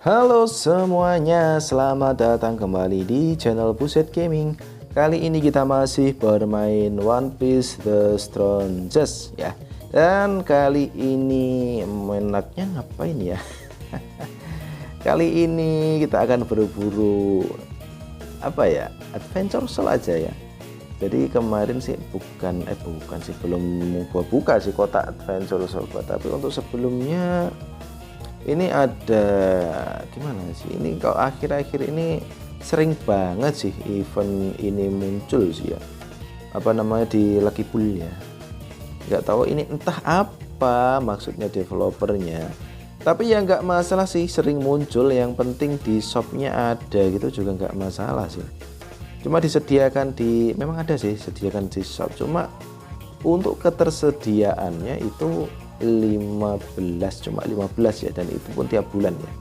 Halo semuanya, selamat datang kembali di channel Buset Gaming. Kali ini kita masih bermain One Piece The Strongest ya. Dan kali ini enaknya ngapain ya? Kali ini kita akan berburu apa ya? Adventure Soul aja ya. Jadi kemarin sih bukan sih, belum gua buka sih kotak Adventure Soul, tapi untuk sebelumnya ini ada gimana sih, ini kalau akhir-akhir ini sering banget sih event ini muncul sih ya, apa namanya, di Lucky Bull ya. Nggak tahu ini entah apa maksudnya developernya, tapi ya nggak masalah sih, sering muncul, yang penting di shopnya ada gitu juga nggak masalah sih. Cuma disediakan memang ada sih, sediakan di shop, cuma untuk ketersediaannya itu 15, cuma 15 ya, dan itu pun tiap bulan ya.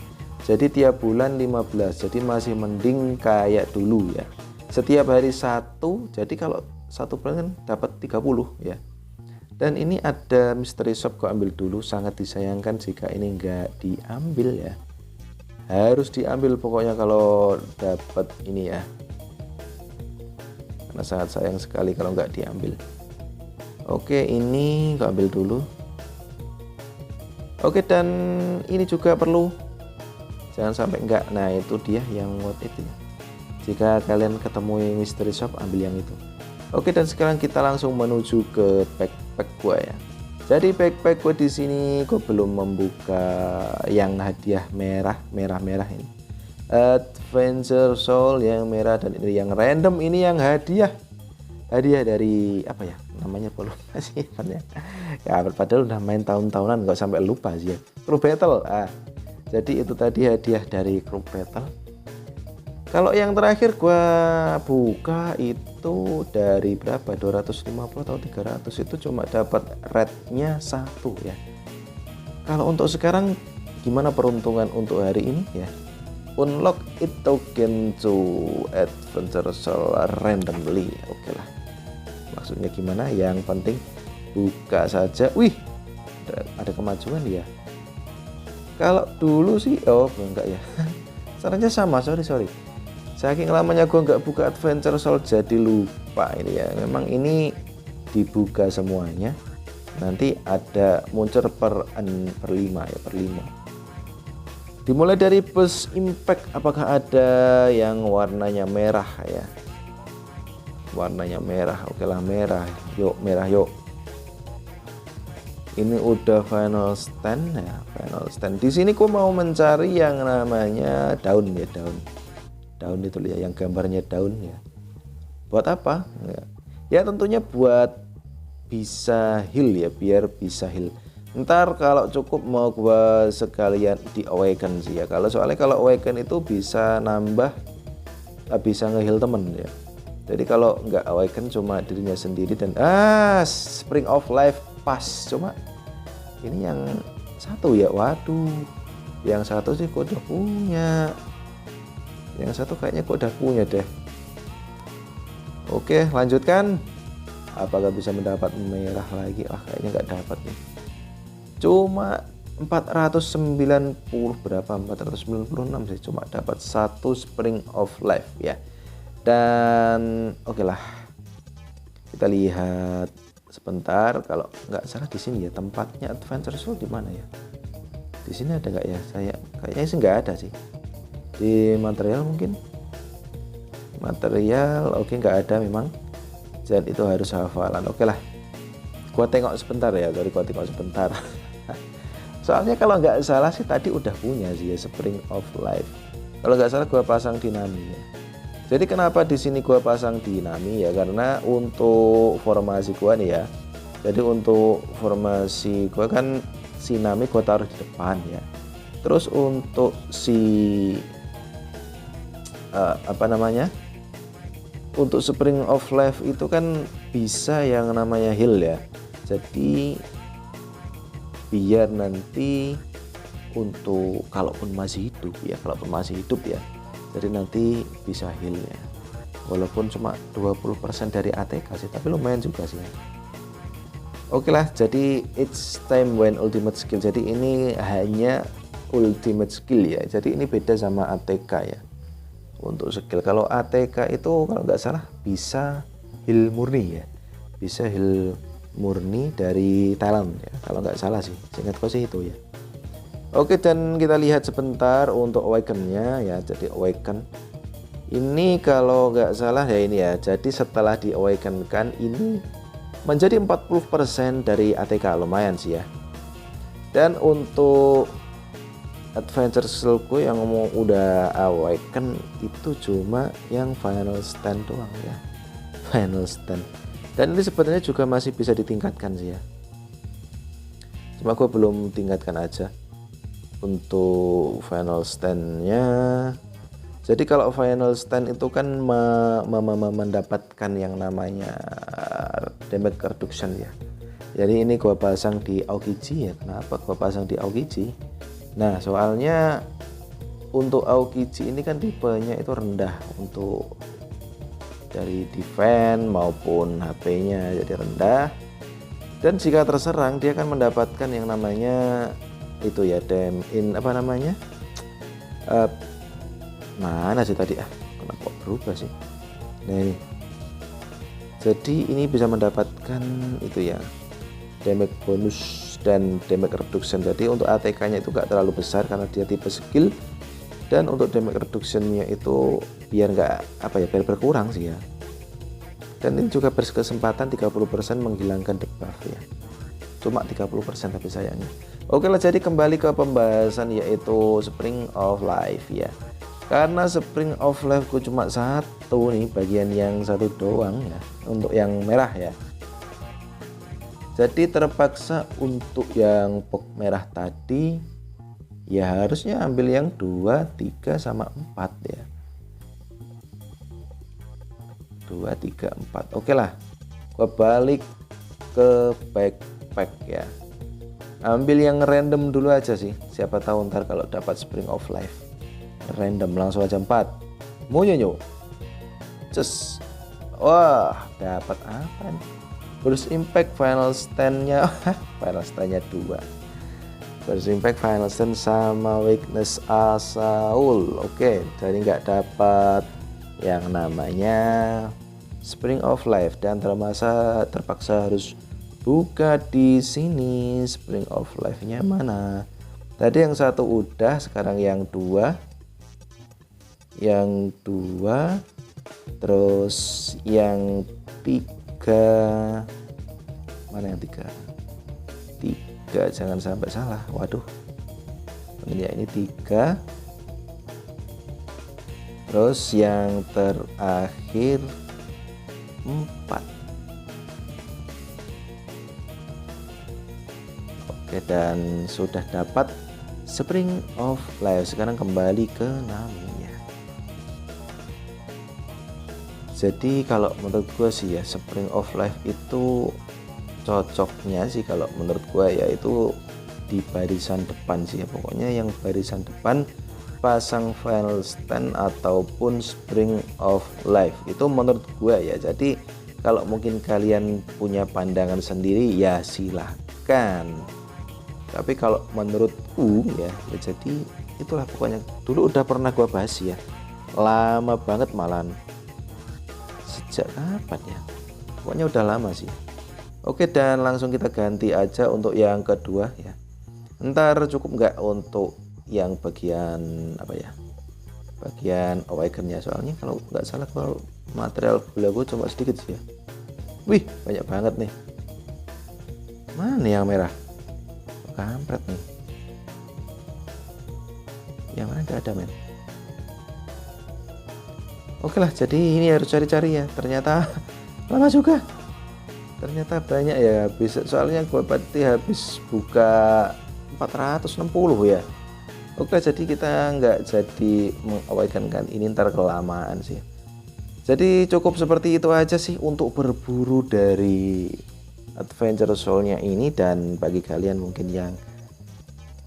Jadi tiap bulan 15, jadi masih mending kayak dulu ya, setiap hari satu, jadi kalau satu bulan kan dapat 30 ya. Dan ini ada mystery shop, kok ambil dulu, sangat disayangkan jika ini enggak diambil ya, harus diambil pokoknya kalau dapat ini ya, karena sangat sayang sekali kalau nggak diambil. Oke, ini nggak ambil dulu. Oke, dan ini juga perlu, jangan sampai enggak. Nah itu dia yang worth it ya. Jika kalian ketemu mystery shop, ambil yang itu. Oke, dan sekarang kita langsung menuju ke backpack gua ya. Jadi backpack gua di sini gua belum membuka yang hadiah merah ini. Adventure Soul yang merah, dan ini yang random, ini yang hadiah dari apa ya namanya, belum sih ya, padahal udah main tahun-tahunan nggak sampai lupa sih ya. Crew Battle, jadi itu tadi hadiah dari Crew Battle. Kalau yang terakhir gua buka itu dari berapa, 250 atau 300, itu cuma dapat rednya 1 ya. Kalau untuk sekarang gimana peruntungan untuk hari ini ya? Unlock it token to Adventure Soul randomly. Oke lah, maksudnya gimana, yang penting buka saja. Wih, ada kemajuan ya. Kalau dulu sih enggak ya, caranya sama, sorry, saking lamanya gua nggak buka Adventure Soul jadi lupa ini ya. Memang ini dibuka semuanya, nanti ada muncul per 5 ya, per 5. Dimulai dari bus impact, apakah ada yang warnanya merah ya? Warnanya merah, oke lah, merah yuk. Ini udah final stand ya, final stand. Di sini gua mau mencari yang namanya daun ya, daun itu ya, yang gambarnya daun ya. Buat apa ya, tentunya buat bisa heal ya, biar bisa heal. Ntar kalau cukup mau gua sekalian di awaken sih ya, soalnya kalau awaken itu bisa nambah, bisa ngeheal temen ya. Jadi kalau nggak awaken cuma dirinya sendiri, dan Spring of Life pas, cuma ini yang satu ya, waduh, yang satu sih kok udah punya, yang satu kayaknya kok udah punya deh. Oke, lanjutkan. Apakah bisa mendapat merah lagi? Kayaknya nggak dapat nih, cuma 490 berapa, 496 sih, cuma dapat 1 Spring of Life ya. Dan oke lah, kita lihat sebentar. Kalau nggak salah di sini ya tempatnya Adventure Soul, di mana ya? Di sini ada nggak ya? Saya kayaknya sih nggak ada sih. Di material mungkin, material, oke, nggak ada memang. Dan itu harus hafalan. Oke lah, gua tengok sebentar ya, gua tengok sebentar. Soalnya kalau nggak salah sih tadi udah punya sih ya, Spring of Life. Kalau nggak salah gua pasang dinami ya. Jadi kenapa di sini gua pasang dinami ya, karena untuk formasi gua nih ya. Jadi untuk formasi gua kan si Nami gua taruh di depan ya. Terus untuk si apa namanya? Untuk Spring of Life itu kan bisa yang namanya heal ya. Jadi biar nanti untuk kalaupun masih hidup ya, jadi nanti bisa heal ya, walaupun cuma 20% dari ATK sih, tapi lumayan juga sih ya. Oke lah, jadi it's time when ultimate skill. Jadi ini hanya ultimate skill ya. Jadi ini beda sama ATK ya. Untuk skill, kalau ATK itu kalau nggak salah bisa heal murni ya. Bisa heal murni dari talent ya. Kalau nggak salah sih, seingatku sih itu ya. Oke, dan kita lihat sebentar untuk awaken-nya ya. Jadi awaken ini kalau nggak salah ya ini ya. Jadi setelah di awaken-kan ini menjadi 40% dari ATK, lumayan sih ya. Dan untuk adventure skillku yang mau udah awaken itu cuma yang final stand doang ya, final stand. Dan ini sebenarnya juga masih bisa ditingkatkan sih ya, cuma gue belum tingkatkan aja untuk final standnya. Jadi kalau final stand itu kan mendapatkan yang namanya damage reduction ya. Jadi ini gua pasang di Aokiji ya. Kenapa gua pasang di Aokiji? Nah, soalnya untuk Aokiji ini kan tipenya itu rendah untuk dari defense maupun HP-nya, jadi rendah. Dan jika terserang dia akan mendapatkan yang namanya itu ya, apa namanya? Mana sih tadi kenapa kok berubah sih? Nah ini, jadi ini bisa mendapatkan itu ya, damage bonus dan damage reduction. Jadi untuk ATK nya itu gak terlalu besar karena dia tipe skill, dan untuk damage reduction nya itu biar nggak apa ya, biar berkurang sih ya. Dan ini juga berkesempatan 30% menghilangkan debuff ya, cuma 30% tapi sayangnya. Oke lah, jadi kembali ke pembahasan yaitu Spring of Life ya. Karena Spring of Life ku cuma satu nih, bagian yang satu doang ya, untuk yang merah ya. Jadi terpaksa untuk yang pok merah tadi ya harusnya ambil yang 2, 3 sama 4 ya. 2, 3, 4. Oke lah, gua balik ke backpack ya. Ambil yang random dulu aja sih, siapa tahu ntar kalau dapat Spring of Life random. Langsung aja 4 Monyonyo. Cus. Wah, dapat apa nih? Burst impact final stand-nya. Final stand-nya 2. Burst impact final stand sama weakness Asaul. Oke, jadi nggak dapat yang namanya Spring of Life dan terpaksa harus buka di sini. Spring of Life-nya mana? Tadi yang satu udah, sekarang yang 2. Yang 2, terus yang 3, mana yang 3? 3, jangan sampai salah. Waduh, ini 3. Terus yang terakhir 4. Oke, dan sudah dapat Spring of Life. Sekarang kembali ke Nami. Jadi kalau menurut gue sih ya, Spring of Life itu cocoknya sih kalau menurut gue ya itu di barisan depan sih ya. Pokoknya yang barisan depan pasang final stand ataupun Spring of Life itu menurut gue ya. Jadi kalau mungkin kalian punya pandangan sendiri ya silahkan. Tapi kalau menurutku ya jadi itulah pokoknya. Dulu udah pernah gue bahas ya, lama banget malahan. Sejak kapan ya, pokoknya udah lama sih. Oke, dan langsung kita ganti aja untuk yang kedua ya. Ntar cukup nggak untuk yang bagian apa ya, bagian awaken-nya, soalnya kalau nggak salah kalau material gula gue cuma sedikit sih ya. Wih, banyak banget nih. Mana yang merah? Kampret nih. Yang mana nggak ada men. Oke lah, jadi ini harus cari-cari ya. Ternyata lama juga. Ternyata banyak ya habis. Soalnya gue berarti habis buka 460 ya. Oke, jadi kita nggak jadi mengawakenkan ini, ntar kelamaan sih. Jadi cukup seperti itu aja sih untuk berburu dari Adventure Soul-nya ini. Dan bagi kalian mungkin yang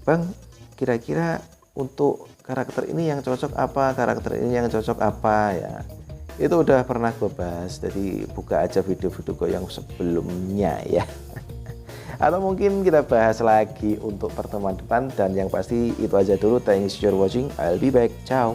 Bang, kira-kira untuk karakter ini yang cocok apa, karakter ini yang cocok apa ya, itu udah pernah gue bahas. Jadi buka aja video-video gue yang sebelumnya ya. atau mungkin kita bahas lagi untuk pertemuan depan. Dan yang pasti itu aja dulu, thanks for watching, I'll be back, ciao.